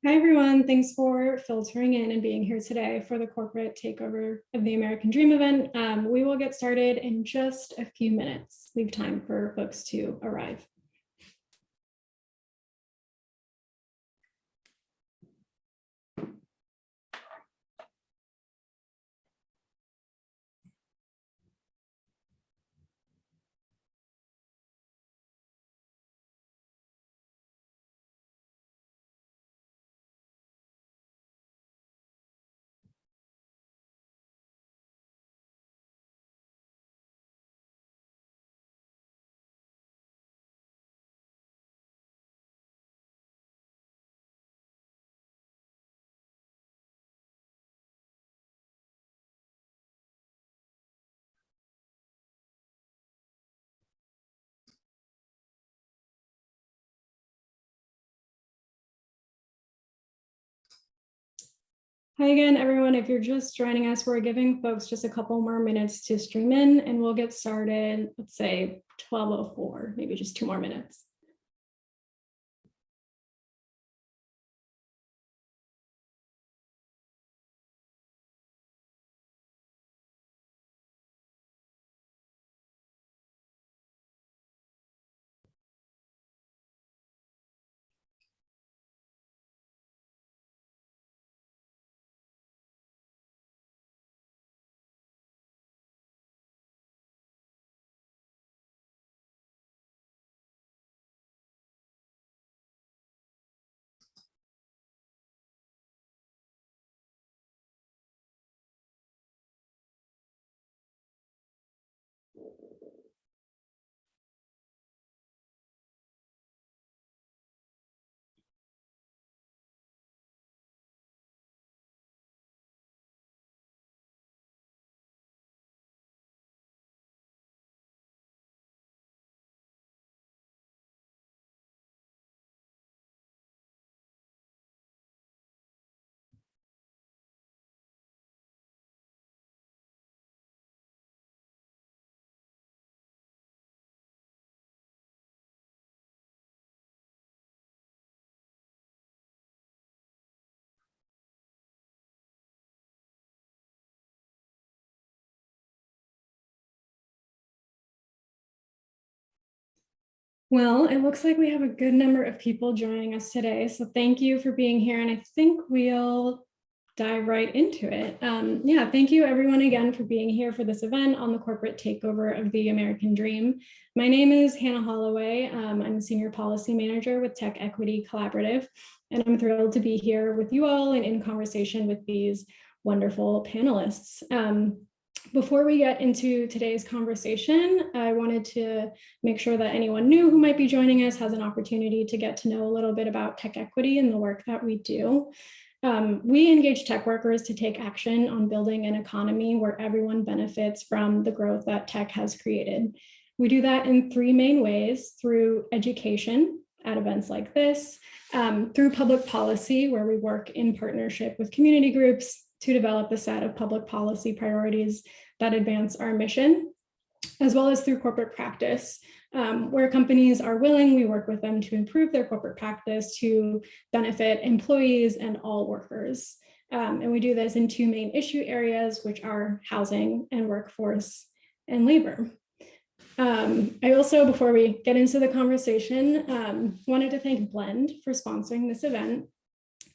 Hi, everyone. Thanks for filtering in and being here today for the corporate takeover of the American Dream event. We will get started in just a few minutes. Leave time for folks to arrive. Hi again, everyone. If you're just joining us, we're giving folks just a couple more minutes to stream in and we'll get started, let's say 12:04, maybe just 2 more minutes. Well, it looks like we have a good number of people joining us today. So thank you for being here. And I think we'll dive right into it. Thank you everyone again for being here for this event on the corporate takeover of the American Dream. My name is Hannah Holloway. I'm a senior policy manager with Tech Equity Collaborative, and I'm thrilled to be here with you all and in conversation with these wonderful panelists. Before we get into today's conversation, I wanted to make sure that anyone new who might be joining us has an opportunity to get to know a little bit about tech equity and the work that we do. We engage tech workers to take action on building an economy where everyone benefits from the growth that tech has created. We do that in 3 main ways: through education at events like this, through public policy, where we work in partnership with community groups to develop a set of public policy priorities that advance our mission, as well as through corporate practice, where companies are willing, we work with them to improve their corporate practice to benefit employees and all workers. And we do this in 2 main issue areas, which are housing and workforce and labor. I also, before we get into the conversation, wanted to thank Blend for sponsoring this event.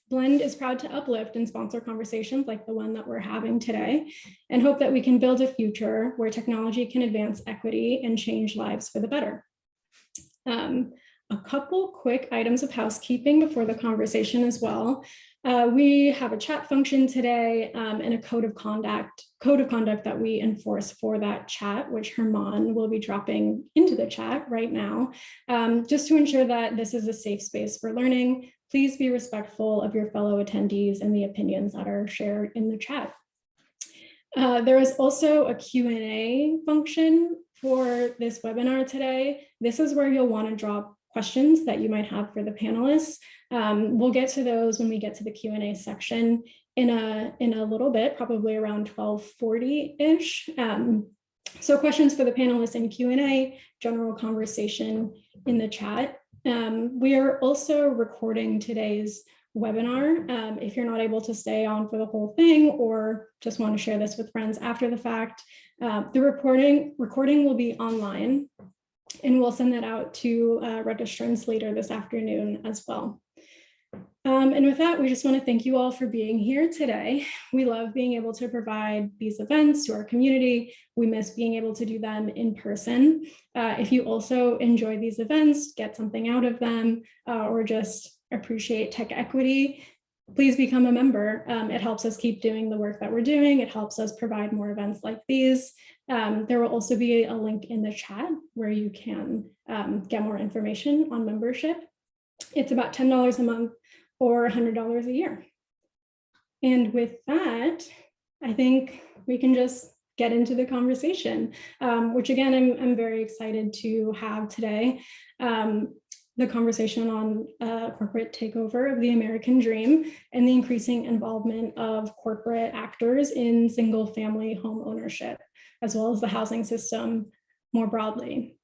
Blend is proud to uplift and sponsor conversations like the one that we're having today, and hope that we can build a future where technology can advance equity and change lives for the better. A couple quick items of housekeeping before the conversation as well. We have a chat function today and a code of conduct that we enforce for that chat, which Herman will be dropping into the chat right now, just to ensure that this is a safe space for learning. Please be respectful of your fellow attendees and the opinions that are shared in the chat. There is also a Q&A function for this webinar today. This is where you'll want to drop questions that you might have for the panelists. We'll get to those when we get to the Q&A section in a little bit, probably around 12:40-ish. So questions for the panelists in Q&A, general conversation in the chat. We are also recording today's webinar. If you're not able to stay on for the whole thing or just want to share this with friends after the fact, the recording will be online, and we'll send that out to registrants later this afternoon as well. And with that, we just want to thank you all for being here today. We love being able to provide these events to our community. We miss being able to do them in person. If you also enjoy these events, get something out of them, or just appreciate tech equity, please become a member. It helps us keep doing the work that we're doing. It helps us provide more events like these. There will also be a link in the chat where you can get more information on membership. It's about $10 a month or $100 a year. And with that, I think we can just get into the conversation, which again, I'm very excited to have today. The conversation on corporate takeover of the American dream and the increasing involvement of corporate actors in single family home ownership, as well as the housing system more broadly.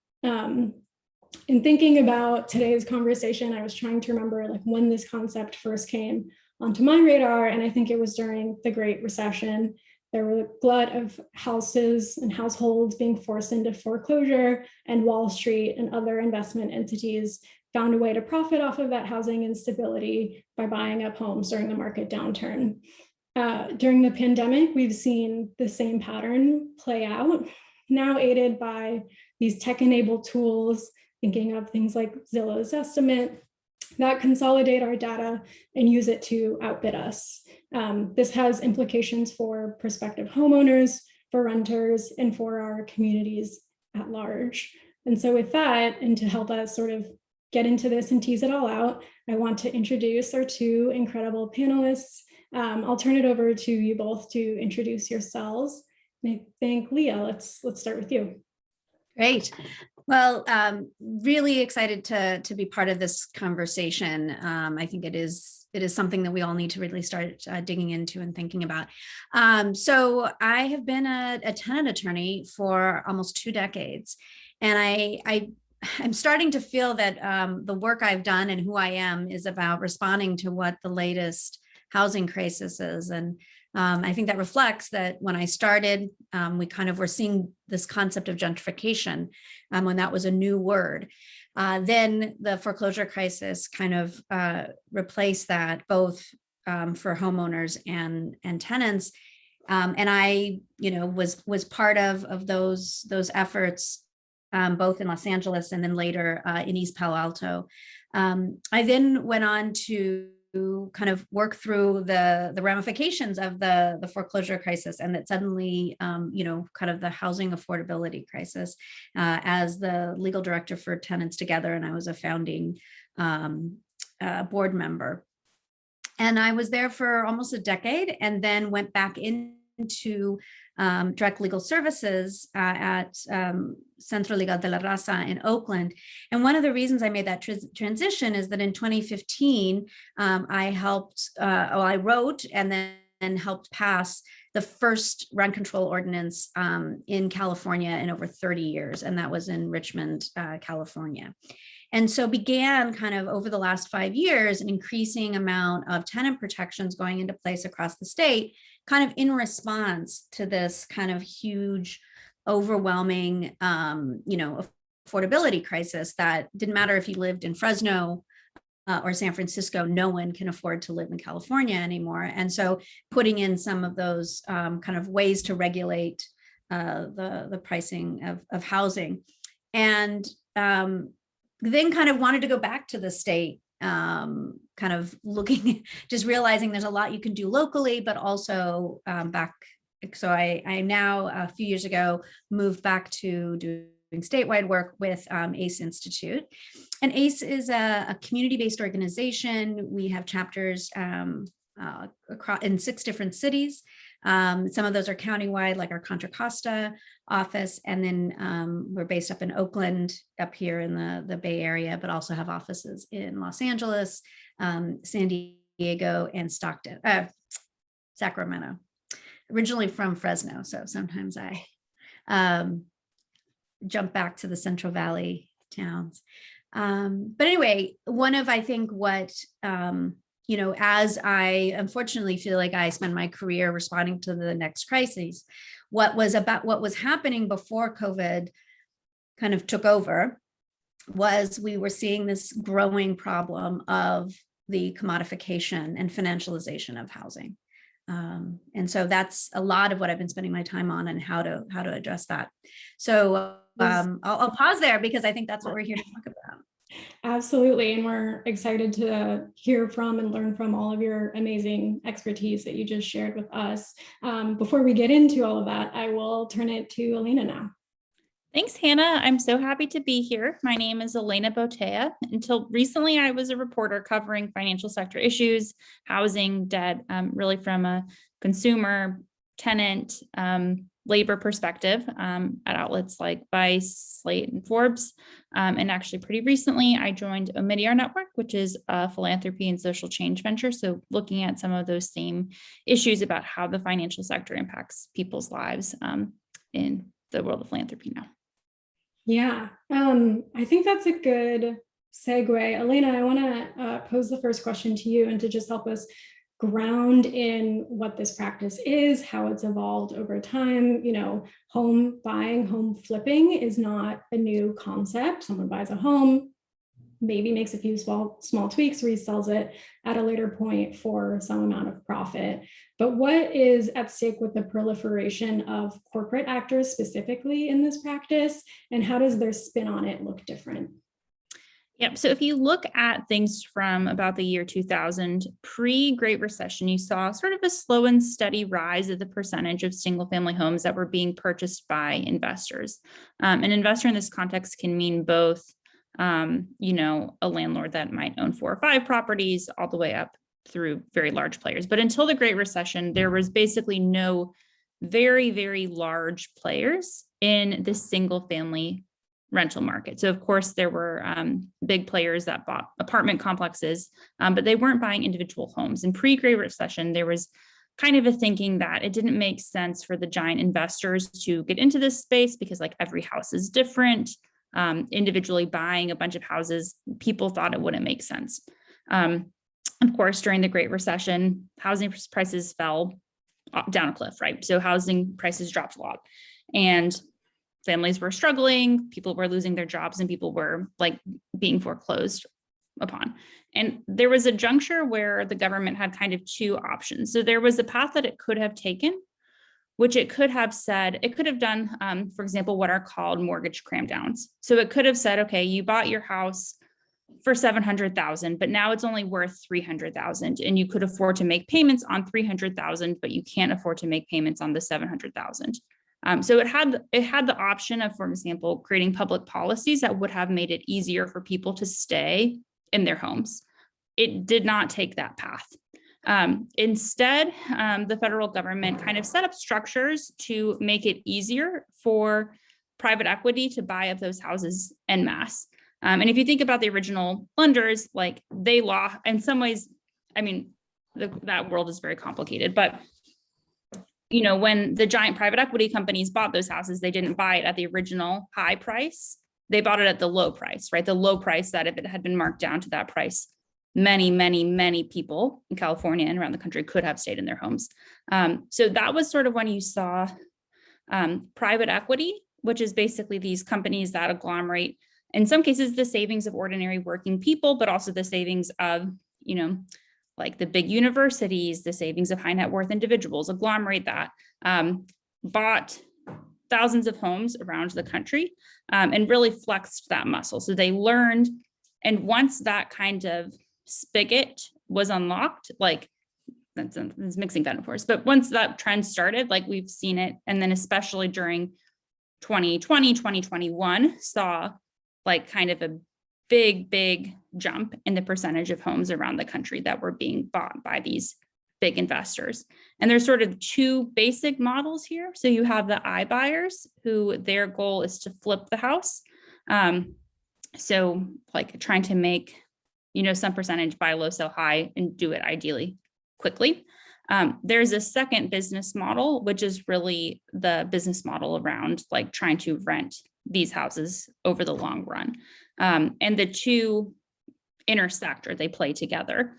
In thinking about today's conversation, I was trying to remember like when this concept first came onto my radar, and I think it was during the Great Recession. There were a glut of houses and households being forced into foreclosure, and Wall Street and other investment entities found a way to profit off of that housing instability by buying up homes during the market downturn. During the pandemic, we've seen the same pattern play out, now aided by these tech-enabled tools, thinking of things like Zillow's estimate, that consolidate our data and use it to outbid us. This has implications for prospective homeowners, for renters, and for our communities at large. And so with that, and to help us sort of get into this and tease it all out, I want to introduce our two incredible panelists. I'll turn it over to you both to introduce yourselves. And I think, Leah, let's start with you. Great. Well, really excited to be part of this conversation. I think it is something that we all need to really start digging into and thinking about. So I have been a tenant attorney for almost 2 decades, and I'm starting to feel that the work I've done and who I am is about responding to what the latest housing crisis is. And I think that reflects that when I started, we kind of were seeing this concept of gentrification when that was a new word. Then the foreclosure crisis kind of replaced that, both for homeowners and tenants. And I, was part of those efforts, both in Los Angeles and then later in East Palo Alto. I then went on to kind of work through the ramifications of the foreclosure crisis, and that suddenly, kind of the housing affordability crisis, as the legal director for Tenants Together, and I was a founding board member. And I was there for almost a decade, and then went back into direct legal services at Centro Legal de la Raza in Oakland. And one of the reasons I made that transition is that in 2015, I wrote and then helped pass the first rent control ordinance in California in over 30 years. And that was in Richmond, California. And so began kind of over the last 5 years, an increasing amount of tenant protections going into place across the state, kind of in response to this kind of huge, overwhelming, affordability crisis that didn't matter if you lived in Fresno or San Francisco, no one can afford to live in California anymore. And so putting in some of those kind of ways to regulate the pricing of housing. And then kind of wanted to go back to the state, kind of looking, just realizing there's a lot you can do locally, but also back. So I now, a few years ago, moved back to doing statewide work with ACE Institute. And ACE is a community-based organization. We have chapters across in 6 different cities. Some of those are countywide, like our Contra Costa office. And then we're based up in Oakland, up here in the Bay Area, but also have offices in Los Angeles, San Diego, and Sacramento. Originally from Fresno, so sometimes I jump back to the Central Valley towns. But anyway, one of, I think, what as I unfortunately feel like I spend my career responding to the next crises, what was happening before COVID kind of took over was we were seeing this growing problem of the commodification and financialization of housing. And so that's a lot of what I've been spending my time on and how to address that. So I'll pause there because I think that's what we're here to talk about. Absolutely. And we're excited to hear from and learn from all of your amazing expertise that you just shared with us. Before we get into all of that, I will turn it to Elena now. Thanks, Hannah. I'm so happy to be here. My name is Elena Bautea. Until recently, I was a reporter covering financial sector issues, housing, debt, really from a consumer, tenant, labor perspective at outlets like Vice, Slate, and Forbes. And actually pretty recently, I joined Omidyar Network, which is a philanthropy and social change venture. So looking at some of those same issues about how the financial sector impacts people's lives in the world of philanthropy now. Yeah, I think that's a good segue. Elena, I want to pose the first question to you and to just help us ground in what this practice is, how it's evolved over time. Home buying, home flipping is not a new concept. Someone buys a home, maybe makes a few small tweaks, resells it at a later point for some amount of profit. But what is at stake with the proliferation of corporate actors specifically in this practice, and how does their spin on it look different? Yep. So if you look at things from about the year 2000, pre-Great Recession, you saw sort of a slow and steady rise of the percentage of single-family homes that were being purchased by investors. An investor in this context can mean both a landlord that might own 4 or 5 properties all the way up through very large players. But until the Great Recession, there was basically no very, very large players in the single family rental market. So of course there were big players that bought apartment complexes, but they weren't buying individual homes. In pre-Great Recession, there was kind of a thinking that it didn't make sense for the giant investors to get into this space because like every house is different. Individually buying a bunch of houses, people thought it wouldn't make sense. Of course, during the Great Recession, housing prices fell down a cliff, right? So housing prices dropped a lot and families were struggling, people were losing their jobs, and people were like being foreclosed upon. And there was a juncture where the government had kind of 2 options. So there was a path that it could have taken, which it could have said, it could have done, for example, what are called mortgage cram downs. So it could have said, okay, you bought your house for $700,000, but now it's only worth $300,000, and you could afford to make payments on $300,000, but you can't afford to make payments on the $700,000. So it had the option of, for example, creating public policies that would have made it easier for people to stay in their homes. It did not take that path. Instead, the federal government kind of set up structures to make it easier for private equity to buy up those houses en masse. And if you think about the original lenders, like in some ways, I mean, that world is very complicated, but when the giant private equity companies bought those houses, they didn't buy it at the original high price. They bought it at the low price, right? The low price that if it had been marked down to that price, many, many, many people in California and around the country could have stayed in their homes. So that was sort of when you saw private equity, which is basically these companies that agglomerate, in some cases, the savings of ordinary working people, but also the savings of, like the big universities, the savings of high net worth individuals, agglomerate that, bought thousands of homes around the country and really flexed that muscle. So they learned, and once that kind of spigot was unlocked, like that's mixing metaphors, but once that trend started, like we've seen it, and then especially during 2020, 2021, saw like kind of a big jump in the percentage of homes around the country that were being bought by these big investors. And there's sort of 2 basic models here. So you have the iBuyers, who their goal is to flip the house. So like trying to make, some percentage buy low, sell high, and do it ideally quickly. There's a second business model, which is really the business model around like trying to rent these houses over the long run. And the 2 intersect or they play together.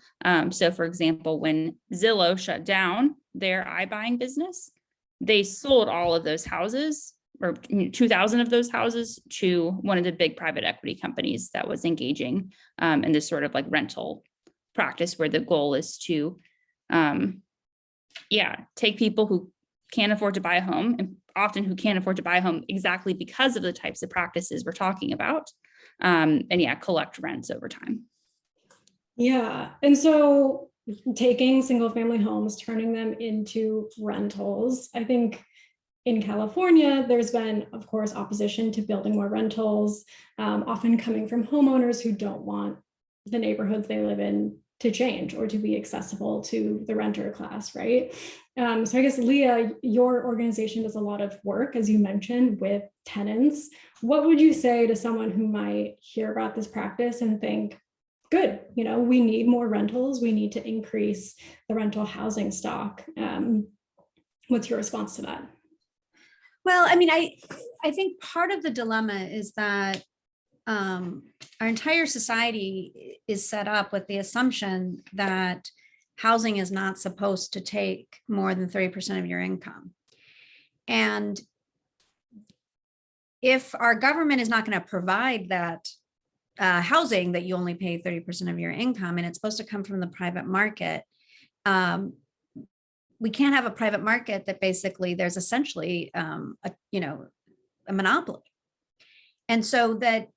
So for example, when Zillow shut down their iBuying business, they sold all of those houses, or 2,000 of those houses, to one of the big private equity companies that was engaging in this sort of like rental practice, where the goal is to take people who can't afford to buy a home, and often who can't afford to buy a home exactly because of the types of practices we're talking about, and collect rents over time. Yeah. And so taking single family homes, turning them into rentals, I think in California, there's been, of course, opposition to building more rentals, often coming from homeowners who don't want the neighborhoods they live in to change or to be accessible to the renter class, right? So I guess, Leah, your organization does a lot of work, as you mentioned, with tenants. What would you say to someone who might hear about this practice and think, good, we need more rentals, we need to increase the rental housing stock? What's your response to that? Well, I mean, I think part of the dilemma is that our entire society is set up with the assumption that housing is not supposed to take more than 30% of your income. And if our government is not going to provide that housing that you only pay 30% of your income, and it's supposed to come from the private market, we can't have a private market that basically there's essentially a monopoly. And so that,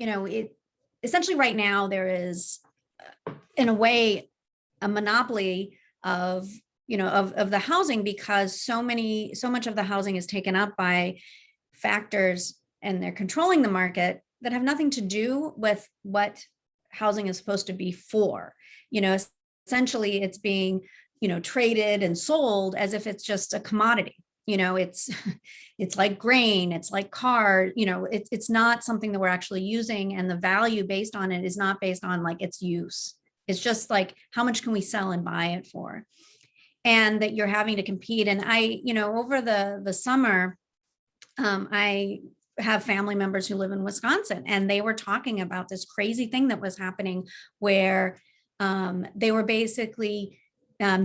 it essentially right now there is, in a way, a monopoly of the housing, because so much of the housing is taken up by factors, and they're controlling the market that have nothing to do with what housing is supposed to be for. Essentially it's being, traded and sold as if it's just a commodity. It's like grain, it's like car, it's not something that we're actually using, and the value based on it is not based on like its use. It's just like, how much can we sell and buy it for? And that you're having to compete. And over the summer, I have family members who live in Wisconsin, and they were talking about this crazy thing that was happening where they were basically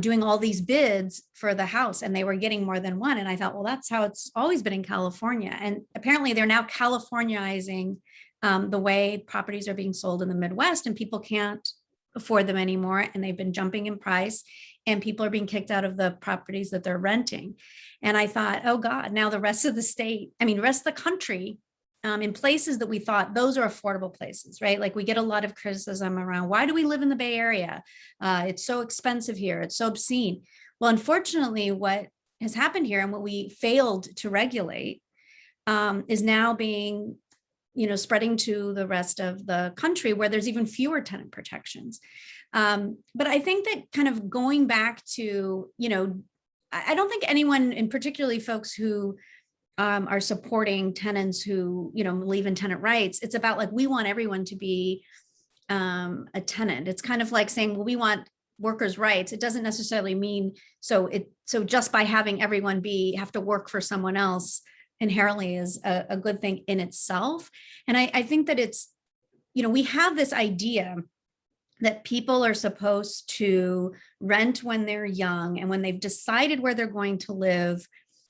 doing all these bids for the house, and they were getting more than one. And I thought, well, that's how it's always been in California. And apparently they're now Californiizing the way properties are being sold in the Midwest, and people can't afford them anymore. And they've been jumping in price, and people are being kicked out of the properties that they're renting. And I thought, oh God, now the rest of the rest of the country, in places that we thought those are affordable places, right? Like we get a lot of criticism around, why do we live in the Bay Area? It's so expensive here. It's so obscene. Well, unfortunately, what has happened here and what we failed to regulate is now being, spreading to the rest of the country, where there's even fewer tenant protections. But I think that kind of going back to, I don't think anyone, and particularly folks who are supporting tenants who, believe in tenant rights, it's about like, we want everyone to be a tenant. It's kind of like saying, well, we want workers' rights. It doesn't necessarily mean, so just by having everyone have to work for someone else inherently is a good thing in itself. And I think that it's, we have this idea that people are supposed to rent when they're young, and when they've decided where they're going to live,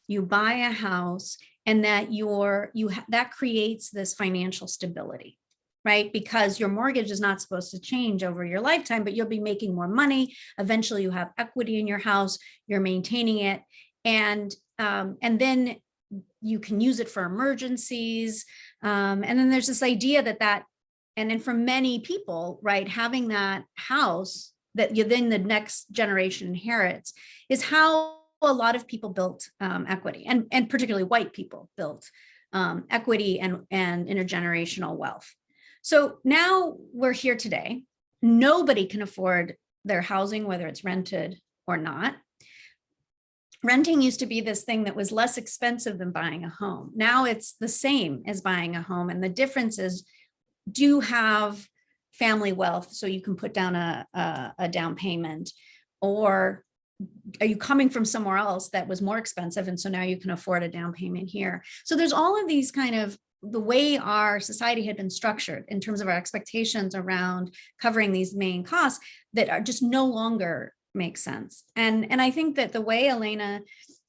you buy a house, and that that creates this financial stability, right? Because your mortgage is not supposed to change over your lifetime, but you'll be making more money. Eventually you have equity in your house, you're maintaining it. And then you can use it for emergencies. And then there's this idea and then for many people, right, having that house that then the next generation inherits is how a lot of people built equity, and particularly white people built equity and intergenerational wealth. So now we're here today. Nobody can afford their housing, whether it's rented or not. Renting used to be this thing that was less expensive than buying a home. Now it's the same as buying a home. And the difference is, do you have family wealth so you can put down a down payment, or are you coming from somewhere else that was more expensive? And so now you can afford a down payment here. So there's all of these kind of the way our society had been structured in terms of our expectations around covering these main costs that are just no longer make sense. And I think that the way Elena,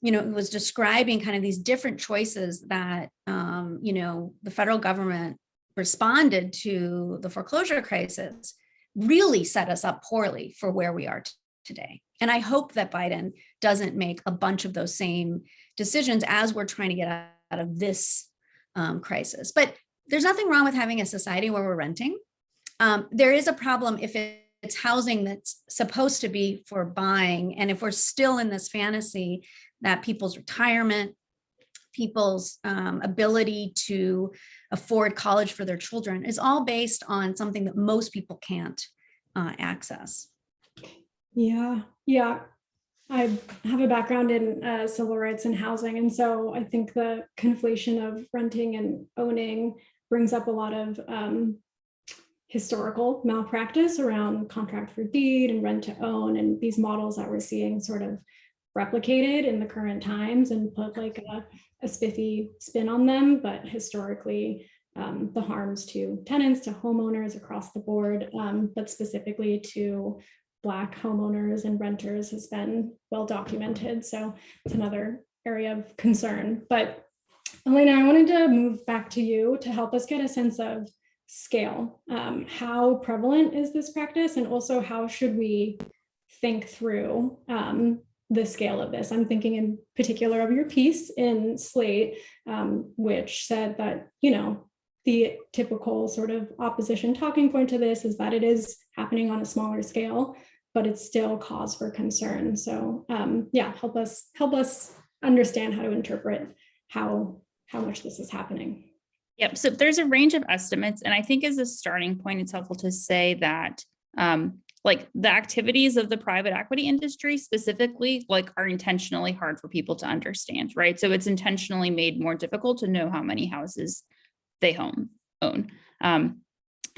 was describing kind of these different choices that, the federal government responded to the foreclosure crisis really set us up poorly for where we are today. And I hope that Biden doesn't make a bunch of those same decisions as we're trying to get out of this crisis. But there's nothing wrong with having a society where we're renting. There is a problem if it's housing that's supposed to be for buying. And if we're still in this fantasy that people's retirement, people's ability to afford college for their children is all based on something that most people can't access. Yeah. I have a background in civil rights and housing. And so I think the conflation of renting and owning brings up a lot of historical malpractice around contract for deed and rent to own, and these models that we're seeing sort of replicated in the current times and put like a spiffy spin on them. But historically, the harms to tenants, to homeowners across the board, but specifically to Black homeowners and renters has been well documented. So it's another area of concern. But Elena, I wanted to move back to you to help us get a sense of scale. How prevalent is this practice? And also how should we think through the scale of this? I'm thinking in particular of your piece in Slate, which said that, the typical sort of opposition talking point to this is that it is happening on a smaller scale, but it's still cause for concern. So help us understand how to interpret how much this is happening. Yep. So there's a range of estimates. And I think as a starting point, it's helpful to say that like the activities of the private equity industry specifically, like are intentionally hard for people to understand, right? So it's intentionally made more difficult to know how many houses they own.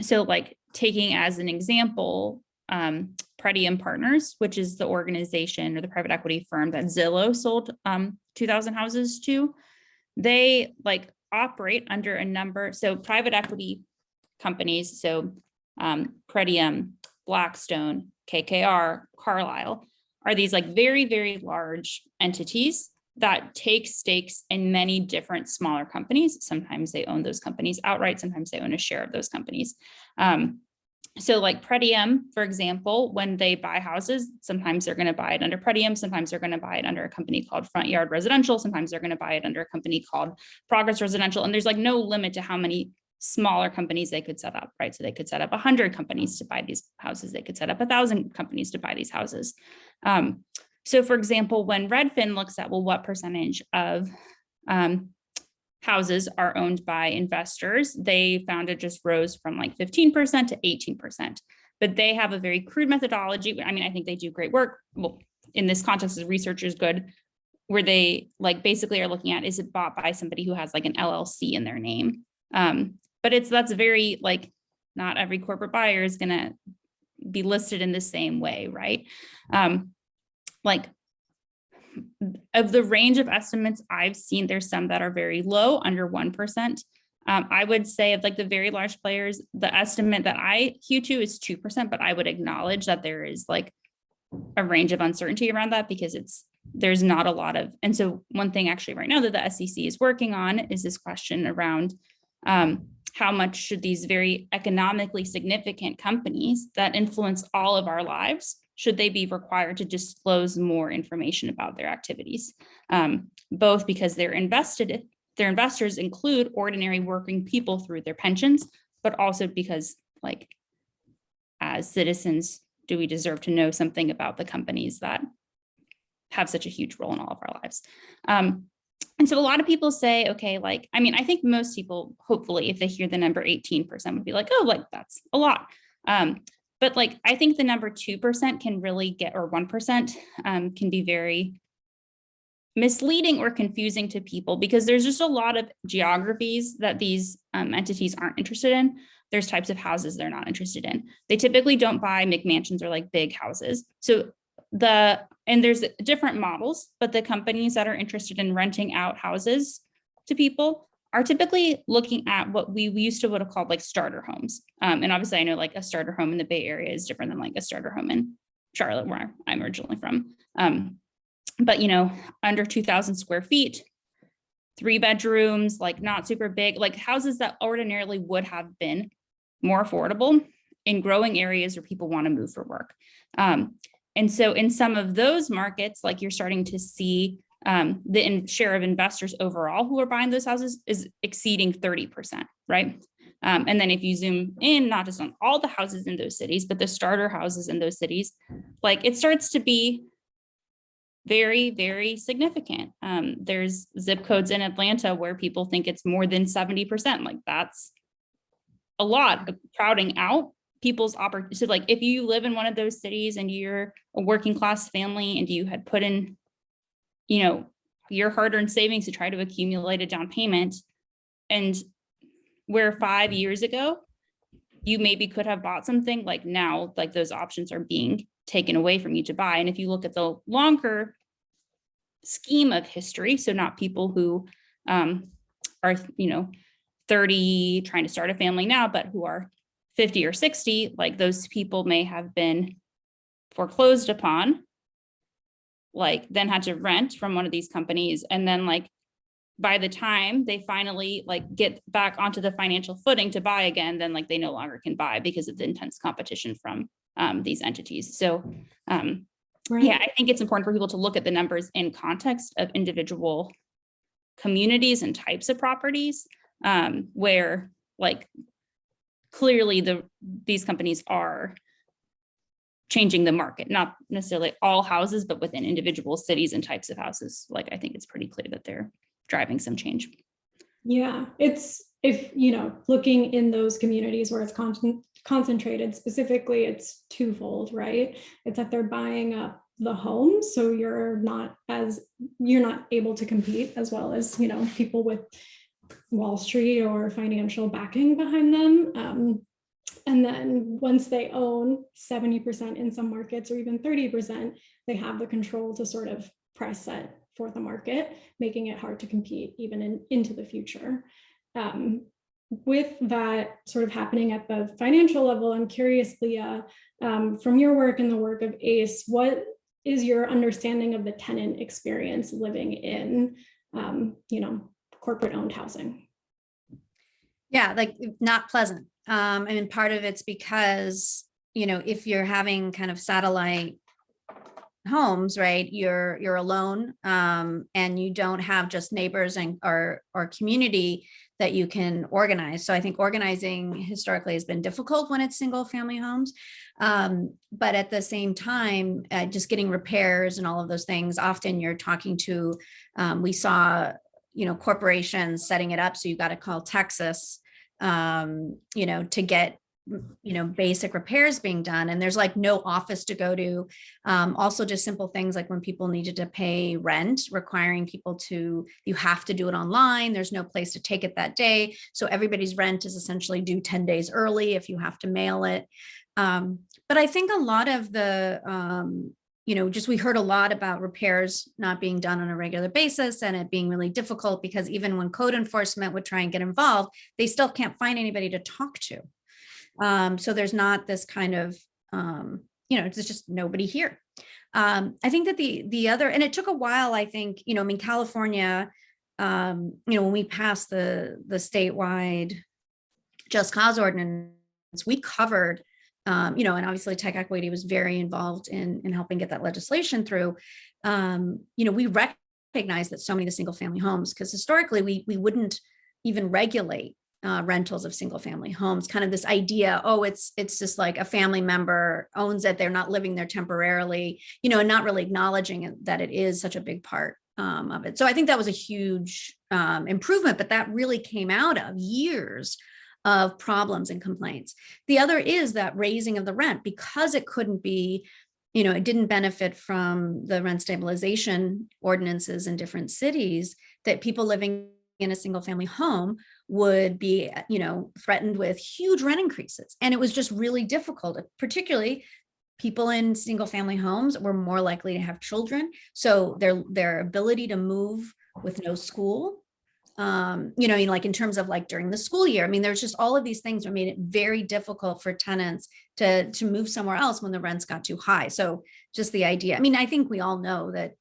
So like taking as an example, Pretium Partners, which is the organization or the private equity firm that Zillow sold 2,000 houses to, they like operate under a number. So private equity companies, so Pretium, Blackstone, KKR, Carlyle, are these like very, very large entities that take stakes in many different smaller companies. Sometimes they own those companies outright. Sometimes they own a share of those companies. So like Pretium, for example, when they buy houses, sometimes they're going to buy it under Pretium. Sometimes they're going to buy it under a company called Front Yard Residential. Sometimes they're going to buy it under a company called Progress Residential. And there's like no limit to how many smaller companies they could set up, right? So they could set up 100 companies to buy these houses. They could set up 1,000 companies to buy these houses. So for example, when Redfin looks at, well, what percentage of houses are owned by investors, they found it just rose from like 15% to 18%. But they have a very crude methodology. I mean, I think they do great work. Well, in this context, the research is good, where they like basically are looking at, is it bought by somebody who has like an LLC in their name? But that's very like, not every corporate buyer is going to be listed in the same way, right? Like of the range of estimates I've seen, there's some that are very low, under 1%. I would say of like the very large players, the estimate that I hew to is 2%, but I would acknowledge that there is like a range of uncertainty around that because there's not a lot of, and so one thing actually right now that the SEC is working on is this question around how much should these very economically significant companies that influence all of our lives, should they be required to disclose more information about their activities? Both because their investors include ordinary working people through their pensions, but also because like as citizens, do we deserve to know something about the companies that have such a huge role in all of our lives? And so a lot of people say, okay, like, I mean, I think most people, hopefully, if they hear the number 18% would be like, oh, like that's a lot. But like, I think the number 2% can really get, or 1% can be very misleading or confusing to people because there's just a lot of geographies that these entities aren't interested in. There's types of houses they're not interested in. They typically don't buy McMansions or like big houses. So and there's different models, but the companies that are interested in renting out houses to people are typically looking at what we used to would have called like starter homes. And obviously I know like a starter home in the Bay Area is different than like a starter home in Charlotte, where I'm originally from. But under 2,000 square feet, 3 bedrooms, like not super big, like houses that ordinarily would have been more affordable in growing areas where people want to move for work. And so in some of those markets, like you're starting to see the share of investors overall who are buying those houses is exceeding 30%, right? And then if you zoom in, not just on all the houses in those cities, but the starter houses in those cities, like it starts to be very, very significant. There's zip codes in Atlanta where people think it's more than 70%. Like that's a lot of crowding out people's opportunity. So like if you live in one of those cities and you're a working class family and you had put in, your hard-earned savings to try to accumulate a down payment, and where 5 years ago, you maybe could have bought something, like now, like those options are being taken away from you to buy. And if you look at the longer scheme of history, so not people who are, 30 trying to start a family now, but who are 50 or 60, like those people may have been foreclosed upon, like then had to rent from one of these companies. And then like, by the time they finally like get back onto the financial footing to buy again, then like they no longer can buy because of the intense competition from these entities. So yeah, I think it's important for people to look at the numbers in context of individual communities and types of properties where like clearly these companies are changing the market, not necessarily all houses, but within individual cities and types of houses. Like, I think it's pretty clear that they're driving some change. Yeah, it's looking in those communities where it's concentrated specifically, it's twofold, right? It's that they're buying up the homes, so you're not able to compete as well as people with Wall Street or financial backing behind them. And then once they own 70% in some markets or even 30%, they have the control to sort of price set for the market, making it hard to compete even into the future. With that sort of happening at the financial level, I'm curious, Leah, from your work and the work of ACE, what is your understanding of the tenant experience living in, corporate-owned housing? Yeah, like not pleasant. I mean, part of it's because, if you're having kind of satellite homes, right, you're alone, and you don't have just neighbors or community that you can organize. So I think organizing historically has been difficult when it's single family homes. But at the same time, just getting repairs and all of those things, often you're talking to, we saw, corporations setting it up. So you got to call Texas, to get, basic repairs being done. And there's like no office to go to. Also just simple things like when people needed to pay rent, requiring people you have to do it online. There's no place to take it that day. So everybody's rent is essentially due 10 days early if you have to mail it. But I think a lot of the, we heard a lot about repairs not being done on a regular basis and it being really difficult because even when code enforcement would try and get involved, they still can't find anybody to talk to. So there's not this kind of, there's just nobody here. I think that the other, and it took a while, I think, California, when we passed the statewide just cause ordinance, we covered, and obviously Tech Equity was very involved in helping get that legislation through. We recognize that so many of the single family homes, because historically we wouldn't even regulate rentals of single family homes, kind of this idea, it's just like a family member owns it, they're not living there temporarily, and not really acknowledging that it is such a big part of it. So I think that was a huge improvement, but that really came out of years of problems and complaints. The other is that raising of the rent, because it couldn't be, it didn't benefit from the rent stabilization ordinances in different cities, that people living in a single family home would be, threatened with huge rent increases. And it was just really difficult, particularly people in single family homes were more likely to have children. So their ability to move with no school, like in terms of like during the school year, I mean, there's just all of these things that made it very difficult for tenants to move somewhere else when the rents got too high. So just the idea, I mean, I think we all know that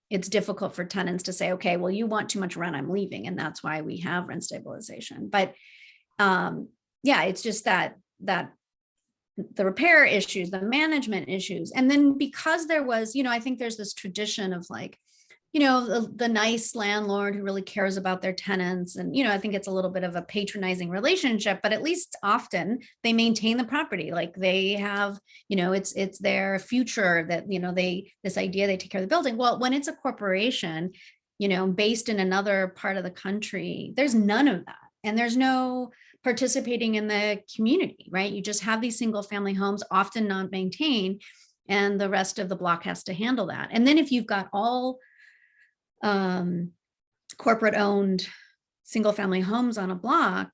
it's difficult for tenants to say, okay, well, you want too much rent, I'm leaving. And that's why we have rent stabilization. But yeah, it's just that the repair issues, the management issues. And then because there was, I think there's this tradition of like, the nice landlord who really cares about their tenants. And, I think it's a little bit of a patronizing relationship, but at least often they maintain the property. Like they have, it's their future that, this idea they take care of the building. Well, when it's a corporation, based in another part of the country, there's none of that. And there's no participating in the community, right? You just have these single family homes, often not maintained, and the rest of the block has to handle that. And then if you've got all corporate owned single family homes on a block,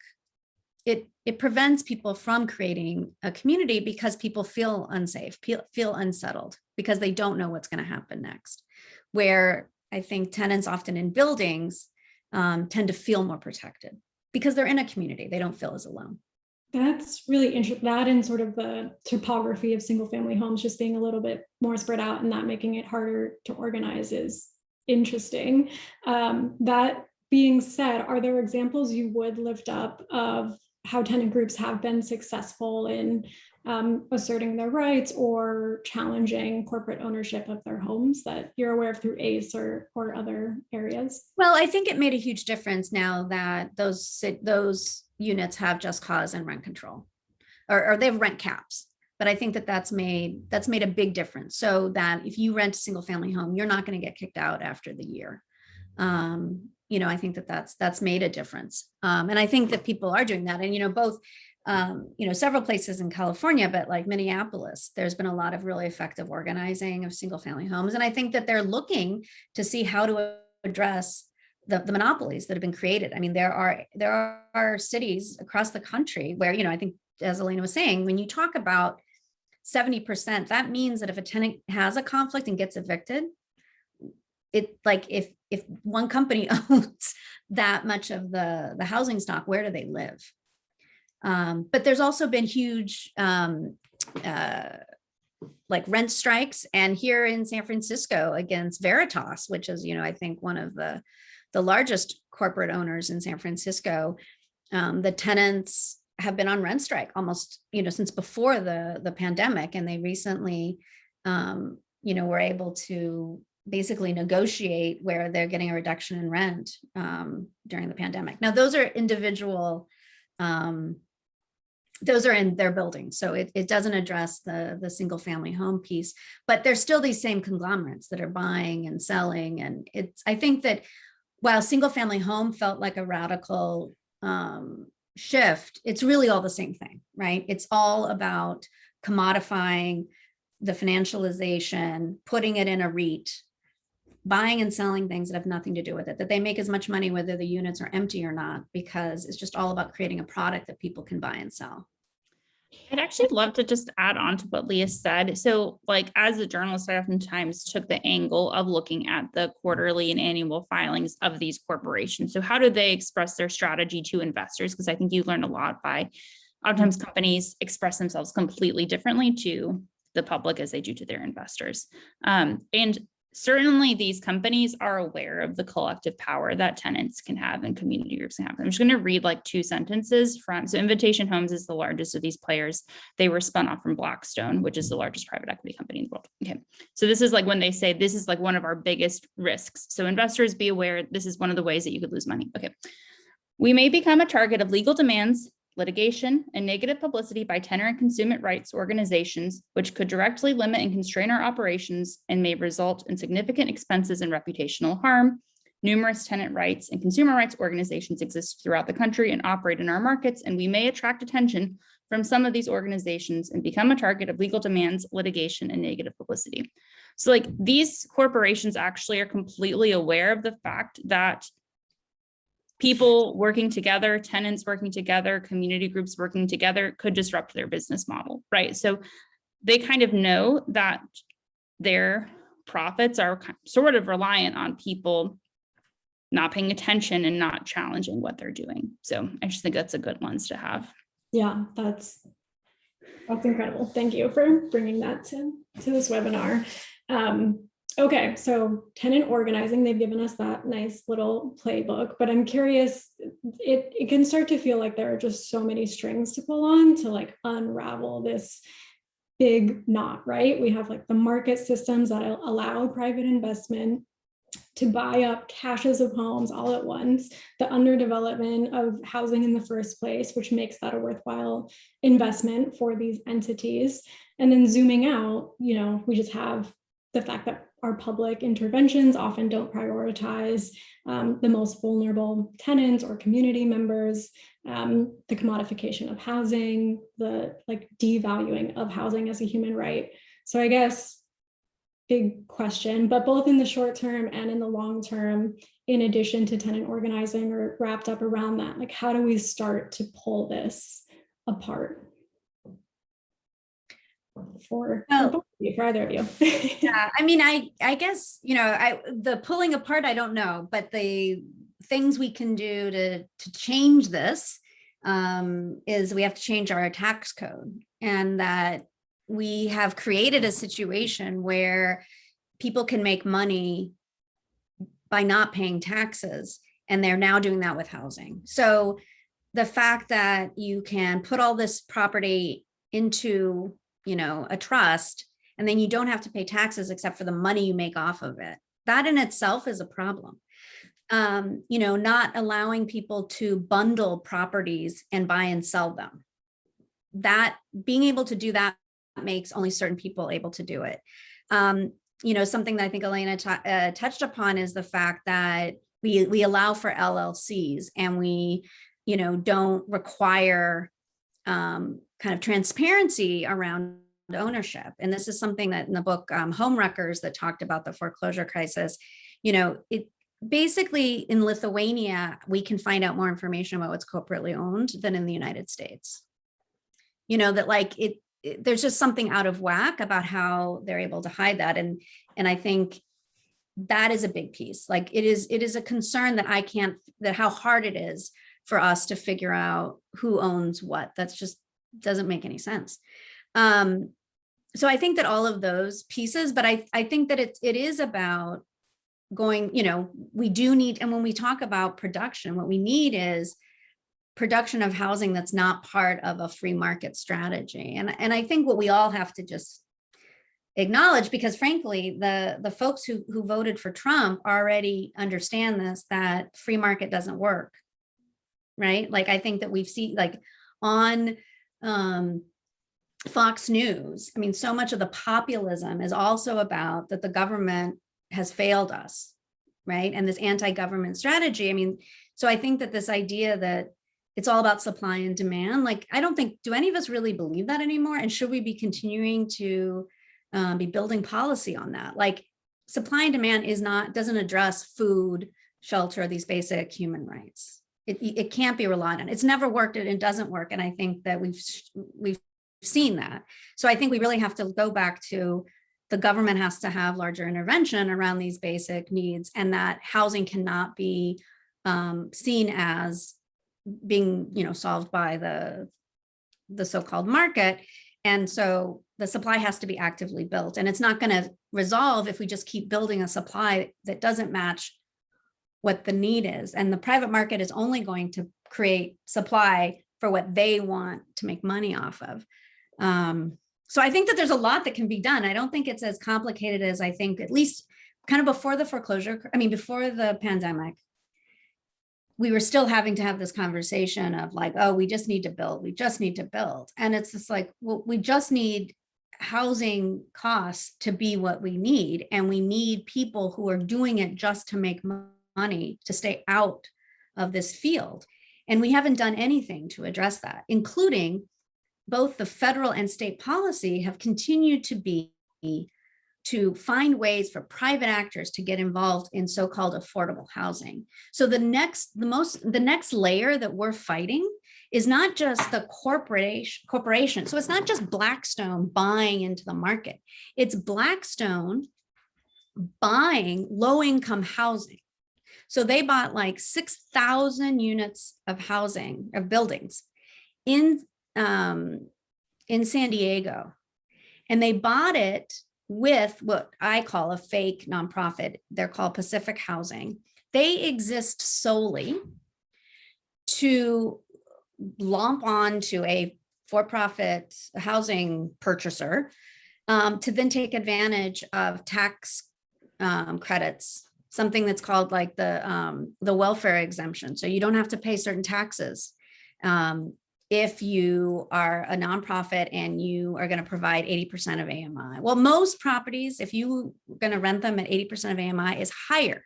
it prevents people from creating a community because people feel unsafe, feel unsettled because they don't know what's going to happen next. Where I think tenants often in buildings tend to feel more protected because they're in a community, they don't feel as alone. That's really interesting. That and sort of the topography of single family homes just being a little bit more spread out and that making it harder to organize is interesting. That being said, are there examples you would lift up of how tenant groups have been successful in asserting their rights or challenging corporate ownership of their homes that you're aware of through ACE or other areas? Well, I think it made a huge difference now that those units have just cause and rent control, or they have rent caps. But I think that's made a big difference. So that if you rent a single family home, you're not going to get kicked out after the year. I think that's made a difference. And I think that people are doing that. And, both, several places in California, but like Minneapolis, there's been a lot of really effective organizing of single family homes. And I think that they're looking to see how to address the monopolies that have been created. I mean, there are cities across the country where, I think, as Elena was saying, when you talk about 70%, that means that if a tenant has a conflict and gets evicted, it like if one company owns that much of the housing stock, where do they live? But there's also been huge like rent strikes, and here in San Francisco against Veritas, which is, I think one of the largest corporate owners in San Francisco. The tenants have been on rent strike almost, since before the pandemic. And they recently, were able to basically negotiate where they're getting a reduction in rent during the pandemic. Now, those are individual, those are in their buildings. So it doesn't address the single family home piece, but there's still these same conglomerates that are buying and selling. And I think that while single family home felt like a radical shift, it's really all the same thing, right? It's all about commodifying the financialization, putting it in a REIT, buying and selling things that have nothing to do with it, that they make as much money whether the units are empty or not, because it's just all about creating a product that people can buy and sell. I'd actually love to just add on to what Leah said. So like as a journalist, I oftentimes took the angle of looking at the quarterly and annual filings of these corporations. So how do they express their strategy to investors? Because I think you learn a lot by oftentimes companies express themselves completely differently to the public as they do to their investors. And certainly these companies are aware of the collective power that tenants can have and community groups can have. I'm just going to read like two sentences from, so Invitation Homes is the largest of these players. They were spun off from Blackstone, which is the largest private equity company in the world. Okay. So this is like when they say, this is like one of our biggest risks. So investors be aware, this is one of the ways that you could lose money. Okay. We may become a target of legal demands, litigation, and negative publicity by tenant and consumer rights organizations, which could directly limit and constrain our operations and may result in significant expenses and reputational harm. Numerous tenant rights and consumer rights organizations exist throughout the country and operate in our markets, and we may attract attention from some of these organizations and become a target of legal demands, litigation, and negative publicity. So like these corporations actually are completely aware of the fact that people working together, tenants working together, community groups working together could disrupt their business model, right? So they kind of know that their profits are sort of reliant on people not paying attention and not challenging what they're doing. So I just think that's a good ones to have. Yeah, that's incredible. Thank you for bringing that to this webinar. Okay, so tenant organizing, they've given us that nice little playbook, but I'm curious, it can start to feel like there are just so many strings to pull on to like unravel this big knot, right? We have like the market systems that allow private investment to buy up caches of homes all at once, the underdevelopment of housing in the first place, which makes that a worthwhile investment for these entities. And then zooming out, you know, we just have the fact that our public interventions often don't prioritize the most vulnerable tenants or community members, the commodification of housing, the like devaluing of housing as a human right. So I guess big question, but both in the short term and in the long term, in addition to tenant organizing or wrapped up around that, like how do we start to pull this apart? For either of you. Yeah, I mean, I guess, you know, the pulling apart, I don't know, but the things we can do to change this is we have to change our tax code, and that we have created a situation where people can make money by not paying taxes, and they're now doing that with housing. So the fact that you can put all this property into, you know, a trust, and then you don't have to pay taxes except for the money you make off of it, that in itself is a problem. You know, not allowing people to bundle properties and buy and sell them. That being able to do that makes only certain people able to do it. You know, something that I think Elena touched upon is the fact that we allow for LLCs, and we, you know, don't require kind of transparency around ownership. And this is something that in the book Home Wreckers that talked about the foreclosure crisis, you know, it basically in Lithuania, we can find out more information about what's corporately owned than in the United States. You know, that like there's just something out of whack about how they're able to hide that. And I think that is a big piece. Like it is a concern that how hard it is for us to figure out who owns what. That's just doesn't make any sense. So I think that all of those pieces, but I think that it is about going, you know, we do need, and when we talk about production, what we need is production of housing that's not part of a free market strategy. And I think what we all have to just acknowledge, because frankly, the folks who voted for Trump already understand this, that free market doesn't work, right? Like, I think that we've seen, like on Fox News, I mean, so much of the populism is also about that the government has failed us, right? And this anti-government strategy. I mean, so I think that this idea that it's all about supply and demand, like, I don't think, do any of us really believe that anymore? And should we be continuing to be building policy on that? Like, supply and demand doesn't address food, shelter, these basic human rights. It can't be relied on. It's never worked, and it doesn't work. And I think that we've seen that. So I think we really have to go back to the government has to have larger intervention around these basic needs, and that housing cannot be seen as being, you know, solved by the so-called market. And so the supply has to be actively built, and it's not going to resolve if we just keep building a supply that doesn't match what the need is. And the private market is only going to create supply for what they want to make money off of. So I think that there's a lot that can be done. I don't think it's as complicated as I think, at least kind of before the pandemic, we were still having to have this conversation of like, oh, we just need to build. And it's just like, well, we just need housing costs to be what we need. And we need people who are doing it just to make money to stay out of this field. And we haven't done anything to address that, including both the federal and state policy have continued to find ways for private actors to get involved in so-called affordable housing. So the next layer that we're fighting is not just the corporation. So it's not just Blackstone buying into the market. It's Blackstone buying low-income housing. So they bought like 6,000 units of housing, of buildings in San Diego. And they bought it with what I call a fake nonprofit. They're called Pacific Housing. They exist solely to lump on to a for-profit housing purchaser to then take advantage of tax credits, something that's called like the welfare exemption. So you don't have to pay certain taxes if you are a nonprofit and you are going to provide 80% of AMI. Well, most properties, if you're going to rent them at 80% of AMI, is higher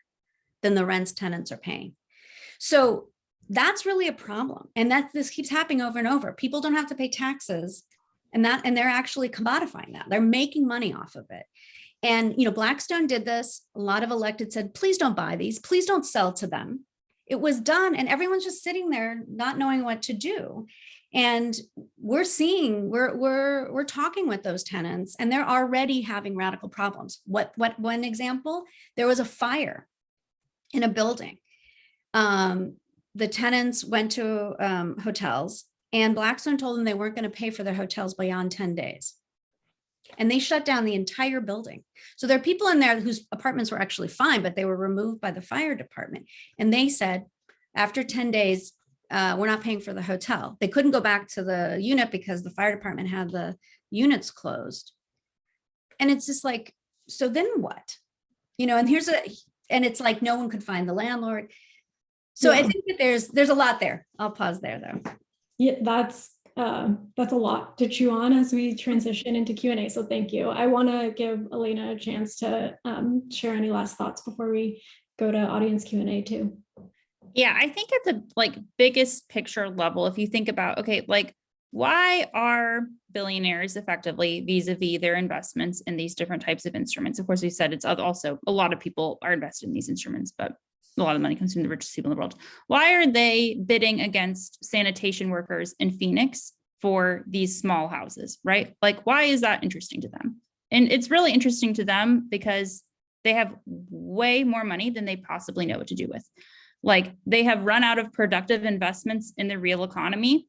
than the rents tenants are paying. So that's really a problem. And this keeps happening over and over. People don't have to pay taxes, and they're actually commodifying that. They're making money off of it. And, Blackstone did this. A lot of elected said, please don't buy these. Please don't sell to them. It was done. And everyone's just sitting there not knowing what to do. And we're talking with those tenants, and they're already having radical problems. What one example, there was a fire in a building. The tenants went to hotels, and Blackstone told them they weren't going to pay for their hotels beyond 10 days. And they shut down the entire building. So there are people in there whose apartments were actually fine, but they were removed by the fire department. And they said, after 10 days, we're not paying for the hotel. They couldn't go back to the unit because the fire department had the units closed. And it's just like, so then what? And it's like no one could find the landlord. So yeah. I think that there's a lot there. I'll pause there though. Yeah, that's a lot to chew on as we transition into Q&A. So thank you. I want to give Elena a chance to share any last thoughts before we go to audience Q&A too. Yeah, I think at the biggest picture level, if you think about, okay, why are billionaires effectively vis-a-vis their investments in these different types of instruments? Of course, we said it's also a lot of people are invested in these instruments, but a lot of money comes from the richest people in the world. Why are they bidding against sanitation workers in Phoenix for these small houses, right? Why is that interesting to them? And it's really interesting to them because they have way more money than they possibly know what to do with. They have run out of productive investments in the real economy,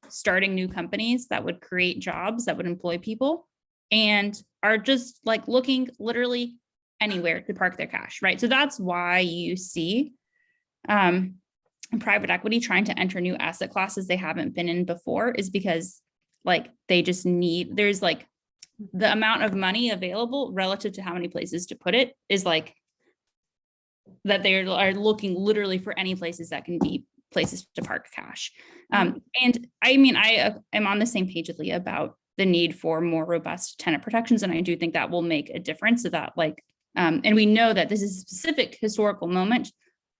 starting new companies that would create jobs, that would employ people, and are just looking literally anywhere to park their cash, right? So that's why you see private equity trying to enter new asset classes they haven't been in before, is because they just there's the amount of money available relative to how many places to put it is that they are looking literally for any places that can be places to park cash. And I mean, I am on the same page with Leah about the need for more robust tenant protections. And I do think that will make a difference so that and we know that this is a specific historical moment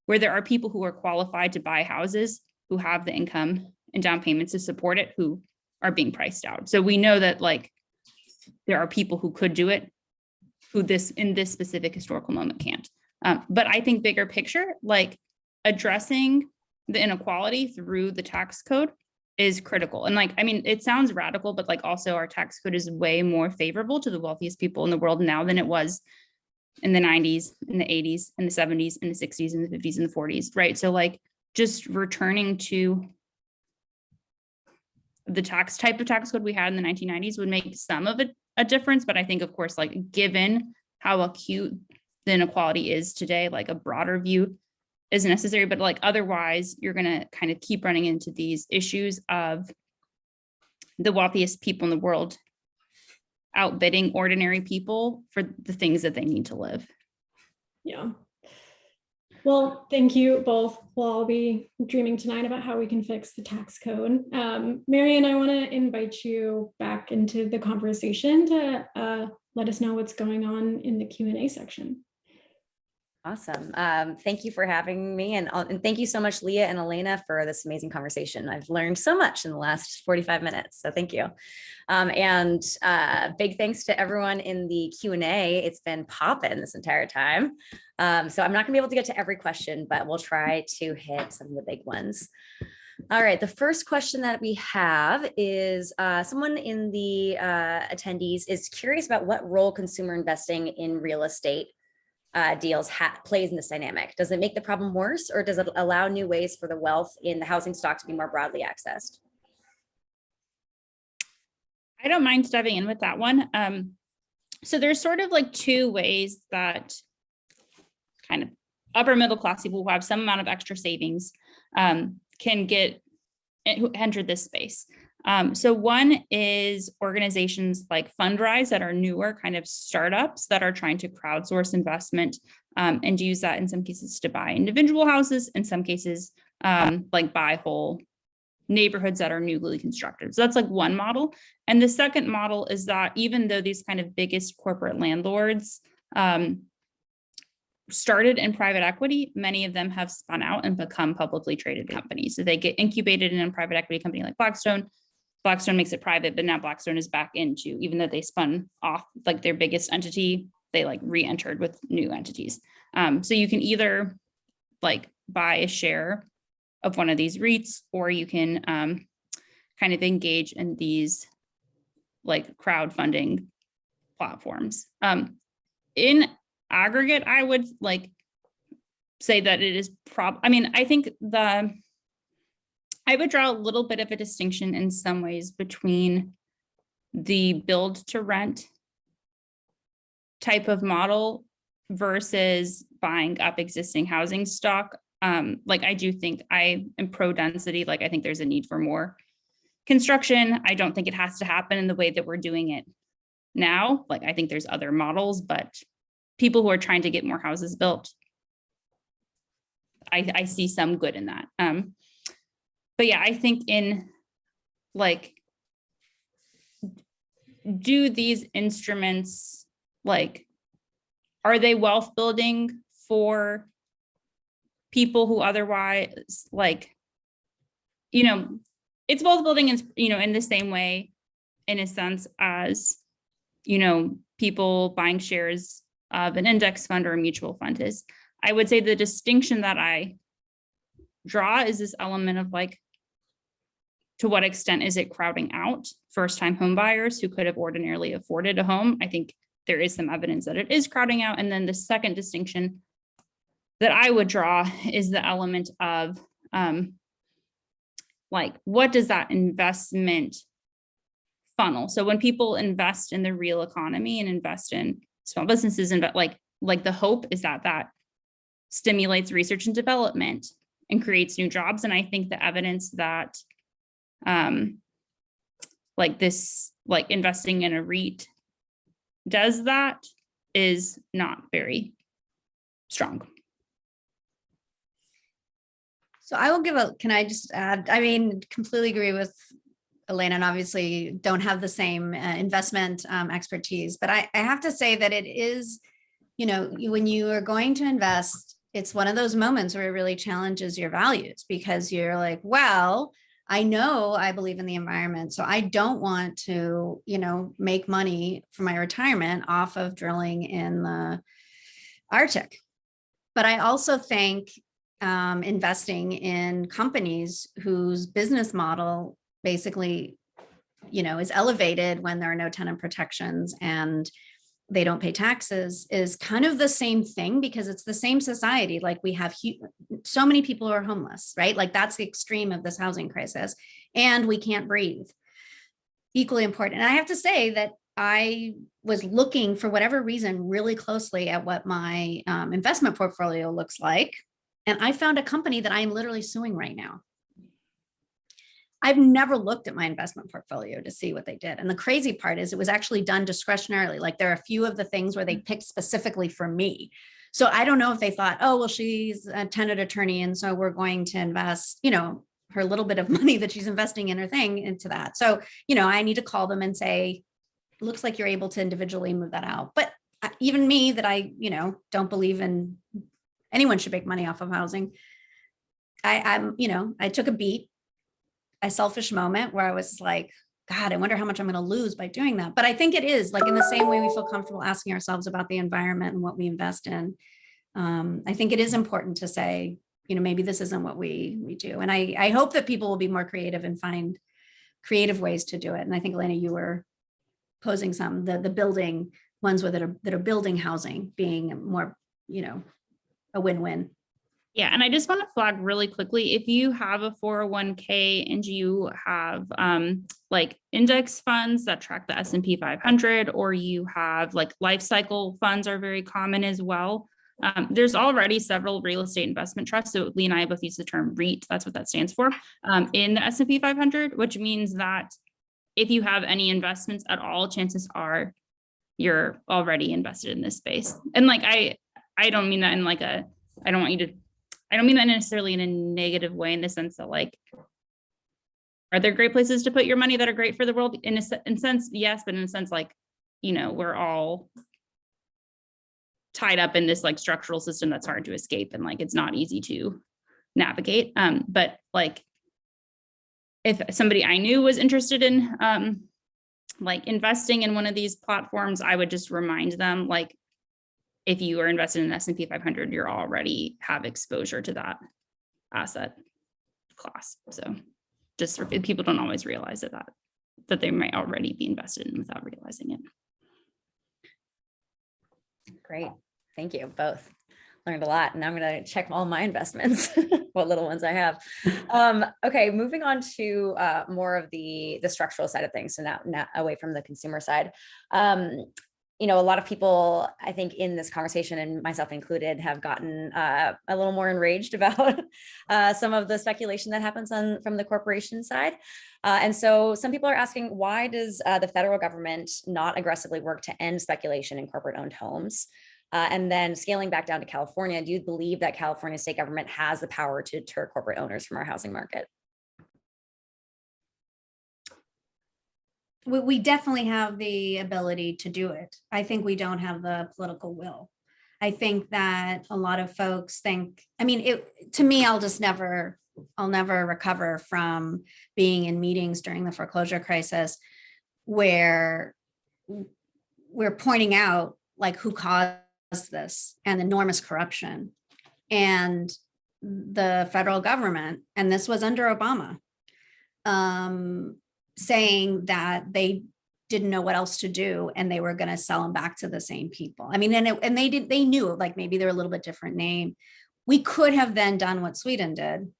where there are people who are qualified to buy houses, who have the income and down payments to support it, who are being priced out. So we know that there are people who could do it, who in this specific historical moment can't. But I think bigger picture, addressing the inequality through the tax code is critical. And I mean, it sounds radical, but also our tax code is way more favorable to the wealthiest people in the world now than it was in the 90s, in the 80s, in the 70s, in the 60s, in the 50s, and the 40s, right? So just returning to the type of tax code we had in the 1990s would make some of it a difference. But I think, of course, given how acute the inequality is today, a broader view is necessary. But otherwise, you're going to kind of keep running into these issues of the wealthiest people in the world outbidding ordinary people for the things that they need to live. Yeah. Well, thank you both. We'll all be dreaming tonight about how we can fix the tax code. Marian, I want to invite you back into the conversation to let us know what's going on in the Q&A section. Awesome. Thank you for having me. And thank you so much, Leah and Elena, for this amazing conversation. I've learned so much in the last 45 minutes. So thank you. And big thanks to everyone in the Q&A. It's been popping this entire time. So I'm not gonna be able to get to every question, but we'll try to hit some of the big ones. All right, the first question that we have is someone in the attendees is curious about what role consumer investing in real estate deals plays in this dynamic. Does it make the problem worse, or does it allow new ways for the wealth in the housing stock to be more broadly accessed? I don't mind diving in with that one. So there's sort of like two ways that kind of upper middle class people who have some amount of extra savings can get enter this space. So one is organizations like Fundrise that are newer kind of startups that are trying to crowdsource investment and use that in some cases to buy individual houses, in some cases like buy whole neighborhoods that are newly constructed. So that's like one model. And the second model is that even though these kind of biggest corporate landlords started in private equity, many of them have spun out and become publicly traded companies. So they get incubated in a private equity company like Blackstone. Blackstone makes it private, but now Blackstone is back into, even though they spun off like their biggest entity, they like re-entered with new entities. So you can either like buy a share of one of these REITs, or you can kind of engage in these like crowdfunding platforms. In aggregate, I would like say that it is I think I would draw a little bit of a distinction in some ways between the build to rent type of model versus buying up existing housing stock. Like I do think I am pro density. Like I think there's a need for more construction. I don't think it has to happen in the way that we're doing it now. Like I think there's other models, but people who are trying to get more houses built, I see some good in that. But yeah, I think in like, do these instruments, like, are they wealth building for people who otherwise like, it's wealth building in the same way, in a sense, as, people buying shares of an index fund or a mutual fund is. I would say the distinction that I draw is this element of like, to what extent is it crowding out first-time home buyers who could have ordinarily afforded a home? I think there is some evidence that it is crowding out. And then the second distinction that I would draw is the element of like, what does that investment funnel? So when people invest in the real economy and invest in small businesses, and like the hope is that that stimulates research and development and creates new jobs. And I think the evidence that like this, like investing in a REIT does that is not very strong. So I will can I just add, completely agree with Elena, and obviously don't have the same investment expertise, but I have to say that it is, when you are going to invest, it's one of those moments where it really challenges your values, because you're like, well, I know I believe in the environment, so I don't want to, make money for my retirement off of drilling in the Arctic. But I also think investing in companies whose business model basically, is elevated when there are no tenant protections and they don't pay taxes is kind of the same thing, because it's the same society. Like we have so many people who are homeless, right? Like that's the extreme of this housing crisis, and we can't breathe. Equally important. And I have to say that I was looking, for whatever reason, really closely at what my investment portfolio looks like. And I found a company that I am literally suing right now. I've never looked at my investment portfolio to see what they did. And the crazy part is it was actually done discretionarily. Like there are a few of the things where they picked specifically for me. So I don't know if they thought, oh, well, she's a tenant attorney, and so we're going to invest, her little bit of money that she's investing in her thing into that. So, I need to call them and say, looks like you're able to individually move that out. But even me, that I, don't believe in anyone should make money off of housing. I took a beat, a selfish moment where I was like, God, I wonder how much I'm going to lose by doing that. But I think it is like, in the same way we feel comfortable asking ourselves about the environment and what we invest in. I think it is important to say, maybe this isn't what we do. And I hope that people will be more creative and find creative ways to do it. And I think, Elena, you were posing some, the building ones that are building housing being more, a win-win. Yeah, and I just want to flag really quickly, if you have a 401k and you have like index funds that track the S&P 500, or you have like life cycle funds are very common as well. There's already several real estate investment trusts. So Lee and I both use the term REIT, that's what that stands for, in the S&P 500, which means that if you have any investments at all, chances are you're already invested in this space. And like, I don't mean that in like I don't mean that necessarily in a negative way, in the sense that like, are there great places to put your money that are great for the world? In a sense, yes, but in a sense, like, we're all tied up in this like structural system that's hard to escape, and like, it's not easy to navigate. But like, if somebody I knew was interested in like investing in one of these platforms, I would just remind them, like, if you are invested in S&P 500, you're already have exposure to that asset class. So just for people don't always realize that they might already be invested in without realizing it. Great. Thank you both. Learned a lot. And I'm going to check all my investments, what little ones I have. Okay, moving on to more of the structural side of things. So now away from the consumer side. A lot of people, I think, in this conversation, and myself included, have gotten a little more enraged about some of the speculation that happens from the corporation side. And so some people are asking, why does the federal government not aggressively work to end speculation in corporate-owned homes? And then scaling back down to California, do you believe that California state government has the power to deter corporate owners from our housing market? We definitely have the ability to do it. I think we don't have the political will. I think that a lot of folks think, to me, I'll never recover from being in meetings during the foreclosure crisis where we're pointing out like who caused this and enormous corruption, and the federal government, and this was under Obama, saying that they didn't know what else to do and they were going to sell them back to the same people. They knew, like, maybe they're a little bit different name. We could have then done what Sweden did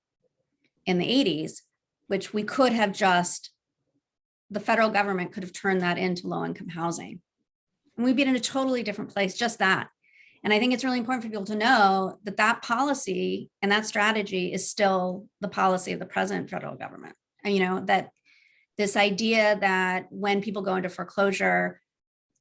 in the 80s, which we could have the federal government could have turned that into low-income housing. And we'd be in a totally different place, just that. And I think it's really important for people to know that policy and that strategy is still the policy of the present federal government. And that this idea that when people go into foreclosure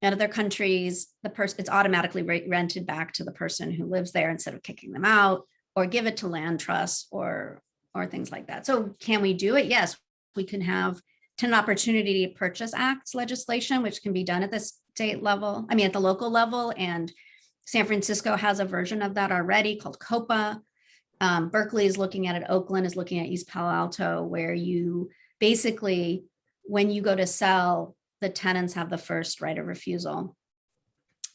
in other countries, it's automatically rented back to the person who lives there instead of kicking them out, or give it to land trusts or things like that. So can we do it? Yes, we can have Tenant Opportunity Purchase Act legislation, which can be done at the state level, at the local level. And San Francisco has a version of that already called COPA. Berkeley is looking at it. Oakland is looking at East Palo Alto, where you basically, when you go to sell, the tenants have the first right of refusal.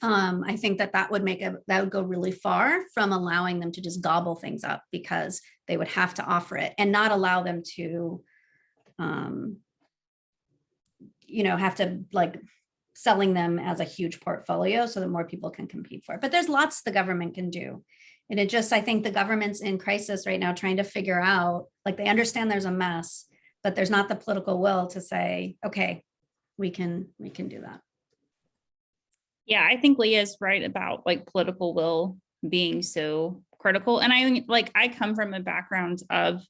I think that would go really far from allowing them to just gobble things up, because they would have to offer it and not allow them to, have to like selling them as a huge portfolio so that more people can compete for it. But there's lots the government can do. And I think the government's in crisis right now, trying to figure out, like, they understand there's a mess, but there's not the political will to say, okay, we can do that. Yeah, I think Leah's right about like political will being so critical. And I come from a background of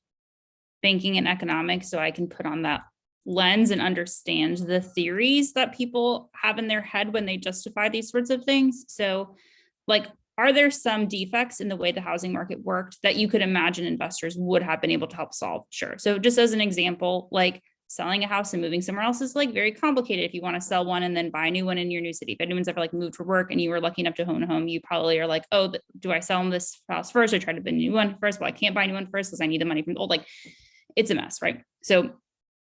banking and economics, so I can put on that lens and understand the theories that people have in their head when they justify these sorts of things. So like, are there some defects in the way the housing market worked that you could imagine investors would have been able to help solve? Sure. So just as an example, like selling a house and moving somewhere else is like very complicated. If you want to sell one and then buy a new one in your new city, if anyone's ever like moved for work and you were lucky enough to own a home, you probably are like, oh, do I sell them this house first? Or try to buy a new one first? Well, I can't buy a new one first because I need the money from the old. Like, it's a mess, right? So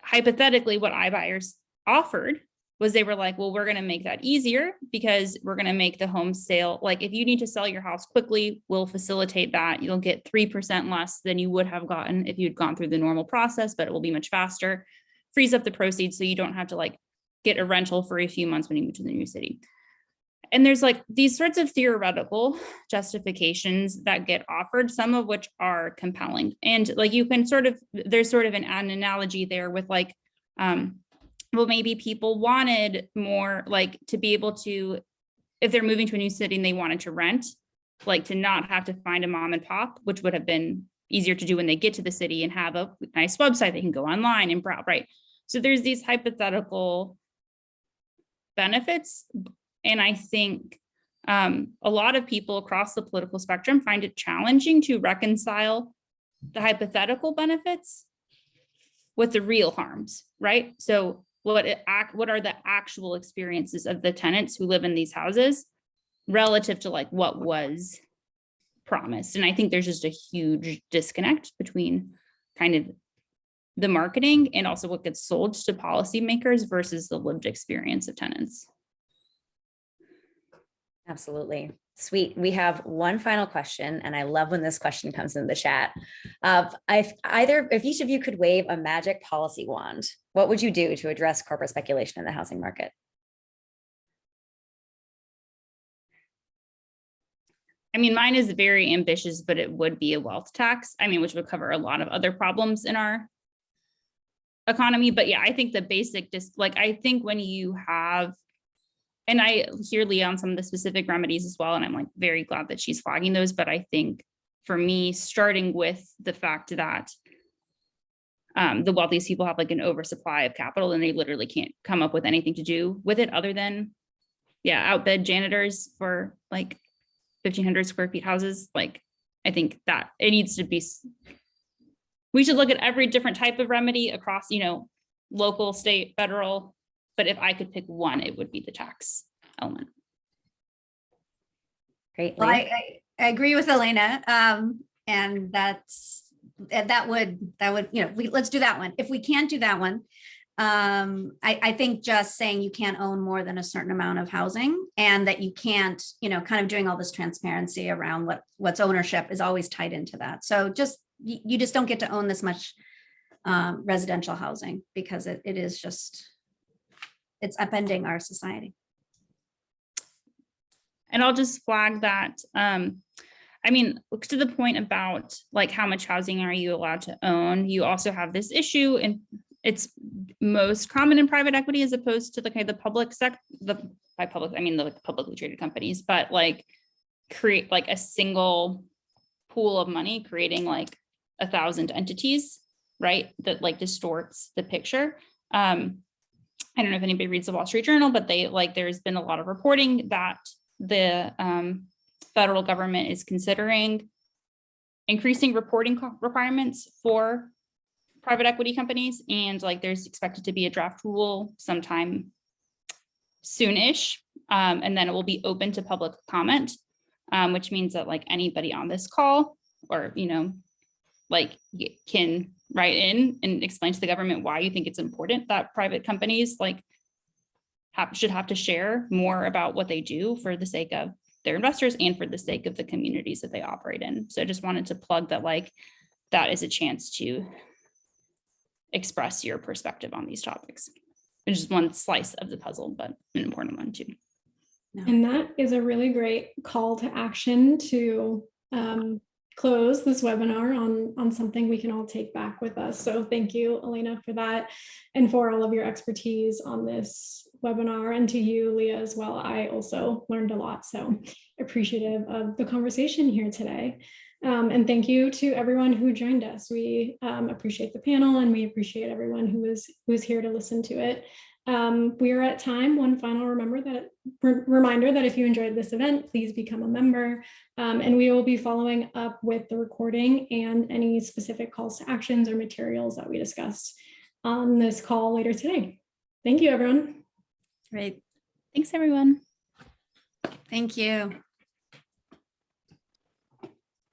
hypothetically, what iBuyers offered was they were like, well, we're going to make that easier because we're going to make the home sale. Like if you need to sell your house quickly, we'll facilitate that. You'll get 3% less than you would have gotten if you'd gone through the normal process, but it will be much faster, frees up the proceeds. So you don't have to like get a rental for a few months when you move to the new city. And there's like these sorts of theoretical justifications that get offered, some of which are compelling. And like you can sort of, there's sort of an analogy there with like, well, maybe people wanted more like to be able to, if they're moving to a new city and they wanted to rent, like to not have to find a mom and pop, which would have been easier to do when they get to the city and have a nice website they can go online and browse, right? So there's these hypothetical benefits. And I think a lot of people across the political spectrum find it challenging to reconcile the hypothetical benefits with the real harms, right? So what are the actual experiences of the tenants who live in these houses relative to like what was promised? And I think there's just a huge disconnect between kind of the marketing and also what gets sold to policymakers versus the lived experience of tenants. Absolutely. Sweet. We have one final question, and I love when this question comes in the chat. If each of you could wave a magic policy wand, what would you do to address corporate speculation in the housing market? I mean, mine is very ambitious, but it would be a wealth tax. I mean, which would cover a lot of other problems in our economy. But yeah, I think the basic, I think when you have, and I hear Leah on some of the specific remedies as well, and I'm like very glad that she's flagging those. But I think for me, starting with the fact that the wealthiest people have like an oversupply of capital and they literally can't come up with anything to do with it other than, outbid janitors for like 1,500 square feet houses. Like, I think that it needs to be, we should look at every different type of remedy across, local, state, federal. But if I could pick one, it would be the tax element. Great. Well, I agree with Elena. And that would, let's do that one. If we can't do that one, I think just saying you can't own more than a certain amount of housing and that you can't, kind of doing all this transparency around what's ownership is always tied into that. So you just don't get to own this much residential housing because it is just, it's upending our society. And I'll just flag that. I mean, to the point about like how much housing are you allowed to own? You also have this issue, and it's most common in private equity as opposed to the kind of the public sector. By public, I mean the publicly traded companies, but like create like a single pool of money, creating like 1,000 entities, right? That like distorts the picture. I don't know if anybody reads the Wall Street Journal, but there's been a lot of reporting that the federal government is considering increasing reporting requirements for private equity companies. And like there's expected to be a draft rule sometime soon-ish. And then it will be open to public comment, which means that like anybody on this call or, can write in and explain to the government why you think it's important that private companies should have to share more about what they do for the sake of their investors and for the sake of the communities that they operate in. So I just wanted to plug that that is a chance to express your perspective on these topics. It's just one slice of the puzzle, but an important one too. And that is a really great call to action to close this webinar on something we can all take back with us. So thank you, Elena, for that and for all of your expertise on this webinar, and to you, Leah, as well. I also learned a lot, so appreciative of the conversation here today. And thank you to everyone who joined us. We appreciate the panel, and we appreciate everyone who was here to listen to it. We are at time. One final reminder that if you enjoyed this event, please become a member. And we will be following up with the recording and any specific calls to actions or materials that we discussed on this call later today. Thank you, everyone. Great. Thanks, everyone. Thank you.